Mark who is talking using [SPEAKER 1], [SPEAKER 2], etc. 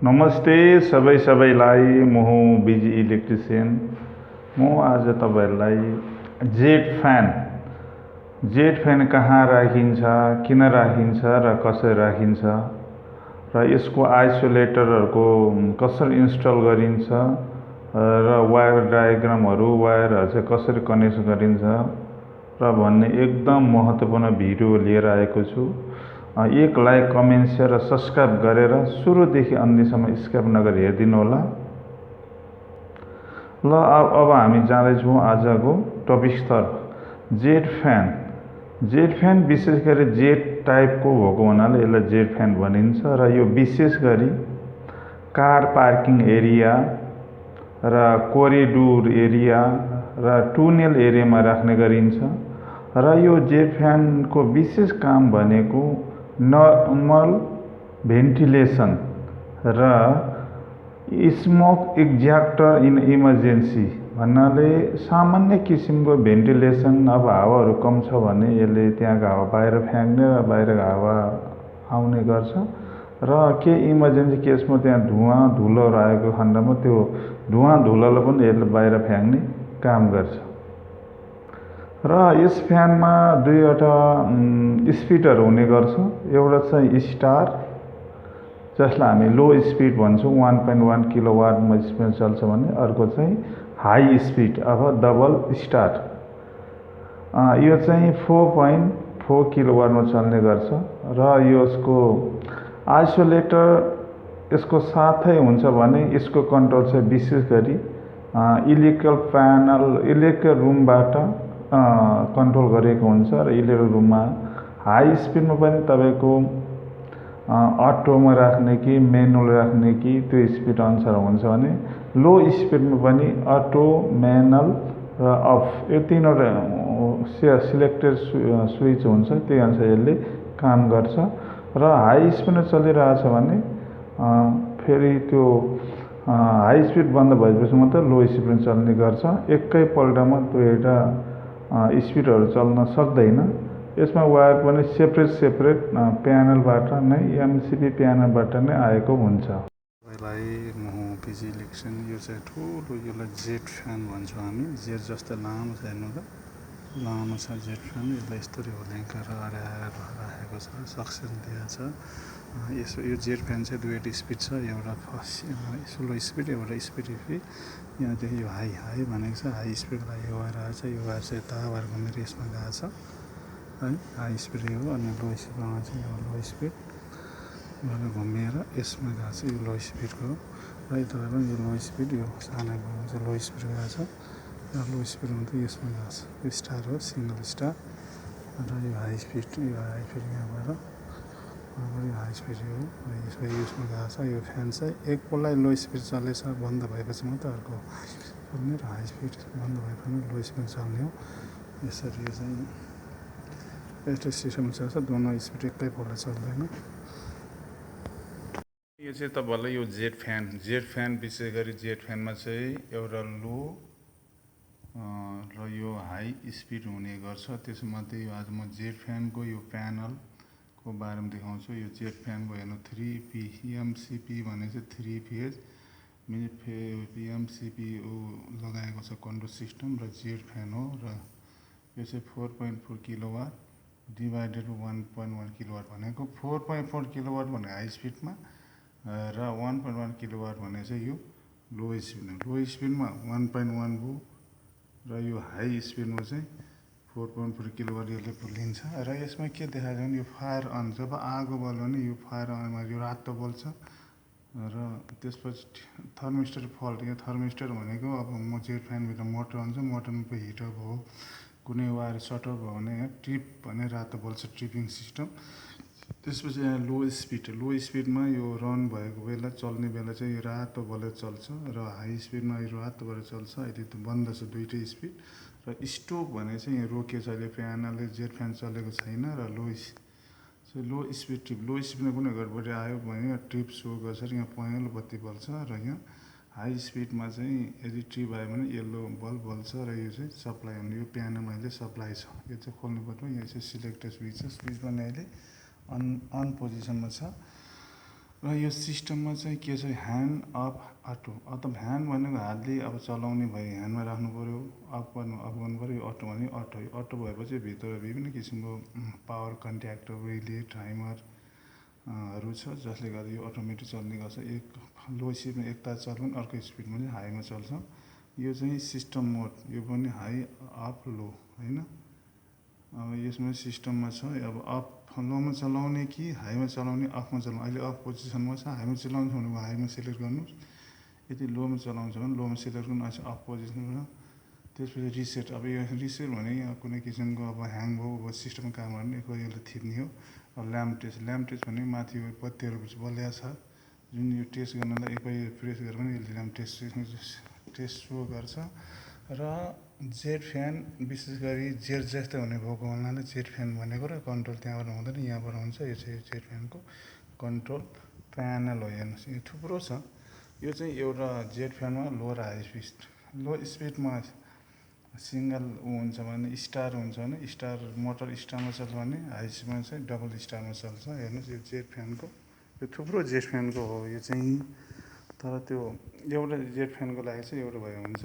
[SPEAKER 1] नमस्ते सबैलाई म हुँ बिजी इलेक्ट्रिशियन। म आज तपाईहरुलाई जेट फ्यान कहाँ राखिन्छ, किन राखिन्छ र कसरी राखिन्छ र यसको आइसोलेटरहरुको कसरी इन्स्टल गरिन्छ र वायर डायग्रामहरु वायरहरु चाहिँ कसरी कनेक्ट गरिन्छ र भन्ने एकदम महत्त्वपूर्ण भिडियो लिएर आएको छु। एक लाइक, कमेन्ट, शेयर र सब्स्क्राइब गरेर सुरुदेखि अन्त्यसम्म स्किप नगरी हेरिदिनु होला। ल अब हामी जाँदैछौँ आजको टपिकतर्फ। जेट फ्यान विशेष गरी जेट टाइपको भएको हुनाले यसलाई जेट फ्यान भनिन्छ र यो विशेष गरी कार पार्किङ एरिया र कोरिडोर एरिया र टुनेल एरियामा राख्ने गरिन्छ र यो जेट फ्यानको विशेष काम भनेको नर्मल भेन्टिलेसन र स्मोक एक्ज्याक्टर इन इमर्जेन्सी भन्नाले सामान्य किसिमको भेन्टिलेसन। अब हावाहरू कम छ भने यसले त्यहाँको हावा बाहिर फ्याँक्ने र बाहिरको हावा आउने गर्छ र केही इमर्जेन्सी केसमा त्यहाँ धुवा धुलोहरू आएको खण्डमा त्यो धुवा धुलोलाई पनि यसले बाहिर फ्याँक्ने काम गर्छ। र यस फ्यानमा दुईवटा स्पिडहरू हुने गर्छ। एउटा चाहिँ स्टार जसलाई हामी लो स्पिड भन्छौँ, 1.1 किलोवाटमा स्पिड चल्छ भने, अर्को चाहिँ हाई स्पिड अथवा डबल स्टार। यो चाहिँ 4.4 किलोवाटमा चल्ने गर्छ र यसको आइसोलेटर यसको साथै हुन्छ भने यसको कन्ट्रोल चाहिँ विशेष गरी इलेक्ट्रिकल रुमबाट कन्ट्रोल गरेको हुन्छ र इलेक्ट्रिकल रुममा हाई स्पिडमा पनि तपाईको अटोमा राख्ने कि म्यानुअल राख्ने कि त्यो स्पिड अनुसार हुन्छ भने लो स्पिडमा पनि अटो, म्यानुअल र अफ यो तीनवटा सिलेक्टेड स्विच हुन्छ, त्यही अनुसार यसले काम गर्छ। र हाई स्पिडमा चलिरहेछ भने फेरि त्यो हाई स्पिड बन्द भएपछि मात्र लो स्पिडमा चल्ने गर्छ। एकै पल्टमा दुईवटा स्पिडहरू चल्न सक्दैन। यसमा वायर पनि सेपरेट प्यानलबाट नै एमसिपी प्यानलबाट नै आएको हुन्छ।
[SPEAKER 2] तपाईलाई म हुँ बिजी इलेक्ट्रिशियन। यो चाहिँ ठुलो, यसलाई जेट फ्यान भन्छौँ हामी। जेट जस्तो लामो छ, हेर्नु त लामो छ जेट फ्यान। यसलाई यस्तरी होल्याङ्का र अड्याएर राखेको छ, सक्सन दिएको छ। यो जेट फ्यान चाहिँ दुईवटा स्पिड छ, एउटा स्लो स्पिड, एउटा स्पिड स्पिड। यहाँदेखि यो हाई भनेको छ, हाई स्पिडलाई यो वायर आएको छ, यो वायर चाहिँ तारबाट घुमेर यसमा गएको छ है, हाई स्पिड यो हो। अनि लो स्पिडमा चाहिँ यो लो स्पिड घुमेर यसमा गएको छ, यो लो स्पिडको हो। र तपाईँको यो लो स्पिड, यो सानो चाहिँ लो स्पिड गएको छ र लो स्पिडमा त यसमा गएको छ, यो स्टार हो, सिङ्गल स्टार। र यो हाई स्पिड यहाँबाट यो हाई स्पिड यो हो, यसमा गएको छ। यो फ्यान चाहिँ एकपल्ट लो स्पिड चलेछ, बन्द भएपछि मात्र अर्को चल्ने र हाई स्पिड बन्द भएपछि लो स्पिड चल्ने हो। यसरी यो चाहिँ यस्तो सिस्टम चल्छ, दोनो स्पिड एकैपल्ट चल्दैन।
[SPEAKER 1] यो चाहिँ तपाईहरुलाई यो जेट फ्यान विशेष गरी जेट फ्यानमा चाहिँ एउटा लो र यो हाई स्पिड हुने गर्छ। त्यसमध्ये यो आज म जेट फ्यानको यो प्यानलको बारेमा देखाउँछु। यो जेट फ्यानको हेर्नु 3P एमसिपी भने चाहिँ 3 फेज एमसिपी लगाएको छ कन्ट्रोल सिस्टम र जेट फ्यान हो। र यो चाहिँ 4.4 किलोवाट डिभाइडेड 1.1 किलोवाट भनेको 4.4 किलोवाट भने हाई स्पिडमा र 1.1 किलोवाट भने चाहिँ यो लो स्पिडमा। लो स्पिडमा 1.1 भयो र यो हाई स्पिडमा चाहिँ 4.4 किलोवाट यसले लिन्छ। र यसमा के देखाएको छ भने यो फायर अन, जब आगो बल्यो भने यो फायर अनमा यो रातो बल्छ र त्यसपछि थर्मिस्टर फल्ट। यो थर्मिस्टर भनेको अब म जेट फ्यानभित्र मोटर हुन्छ, मोटरमा हिटर भयो, कुनै वायर सर्ट भयो भने यहाँ ट्रिप भने रातो बल्छ, ट्रिपिङ सिस्टम। त्यसपछि यहाँ लो स्पिडमा यो रन भएको बेला, चल्ने बेला चाहिँ यो रातो बलेर चल्छ र हाई स्पिडमा यो रातो बलेर चल्छ। अहिले त बन्द छ दुईटै स्पिड। र स्टोप भने चाहिँ यहाँ रोकिएको छ, अहिले प्यानलले जेट फ्यान चलेको छैन र लो स्पिड ट्रिप, लो स्पिडमा कुनै गडबडी आयो भने ट्रिप सो गर्छ, यहाँ पहेँलो बत्ती बल्छ। र यहाँ हाई स्पिडमा चाहिँ यदि ट्रिप आयो भने येल्लो बल्ब बल्छ र यो चाहिँ सप्लाई हुने, यो प्यानलमा अहिले सप्लाई छ। यो चाहिँ खोल्नु पर्छ, यो चाहिँ सिलेक्टेड स्विच छ, स्विच पनि अहिले अन पोजिसनमा छ। र यो सिस्टममा चाहिँ के छ, ह्यान्ड अफ अटो, अथवा ह्यान्ड भनेको हातले अब चलाउने भयो, ह्यान्डमा राख्नु पऱ्यो, अफ गर्नु पऱ्यो, अटो भने अटो, अटो भएपछि भित्र विभिन्न किसिमको पावर कन्ट्याक्टर, रिले, टाइमर हरू छ, जसले गर्दा यो अटोमेटिक चल्ने गर्छ। एक लो स्पिडमा एकताल चल्छ, अर्को स्पिडमा चाहिँ हाईमा चल्छ। यो चाहिँ सिस्टम मोड, यो पनि हाई अफ लो होइन। अब यसमा सिस्टममा छ, अब अफ लोमा चलाउने कि हाईमा चलाउने, अफमा चलाउने। अहिले अफ पोजिसनमा छ, हाईमा चलाउनु भनेको हाईमा सिलेक्ट गर्नुहोस्, यदि लोमा चलाउँछ भने लोमा सिलेक्ट गर्नु, अफ पोजिसनमा। त्यसपछि रिसेट, अब यो रिसेट भने यहाँ कुनै किसिमको अब ह्याङ भयो, अब सिस्टममा काम गर्ने यसलाई थिच्ने हो। अब ल्याम्प टेस्ट भने माथि बत्तीहरू बल्या छ, जुन यो टेस्ट गर्नलाई एकपल्ट प्रेस गरेर पनि यसले ल्याम्प टेस्ट सो गर्छ। र जेट फ्यान विशेष गरी जेट जस्तै हुने भएको हुनाले जेट फ्यान भनेको र कन्ट्रोल त्यहाँबाट हुँदैन, यहाँबाट हुन्छ। यो चाहिँ जेट फ्यानको कन्ट्रोल प्यानल हो। हेर्नुहोस् यो थुप्रो छ। यो चाहिँ एउटा जेट फ्यानमा लो र हाई स्पिड, लो स्पिडमा सिङ्गल हुन्छ भने, स्टार हुन्छ भने, स्टार मोटर स्टारमा चल्छ भने, हाई स्पिडमा चाहिँ डबल स्टारमा चल्छ। हेर्नुहोस् यो जेट फ्यानको, यो थुप्रो जेट फ्यानको हो यो चाहिँ। तर त्यो एउटा जेट फ्यानको लागि चाहिँ एउटा भए हुन्छ।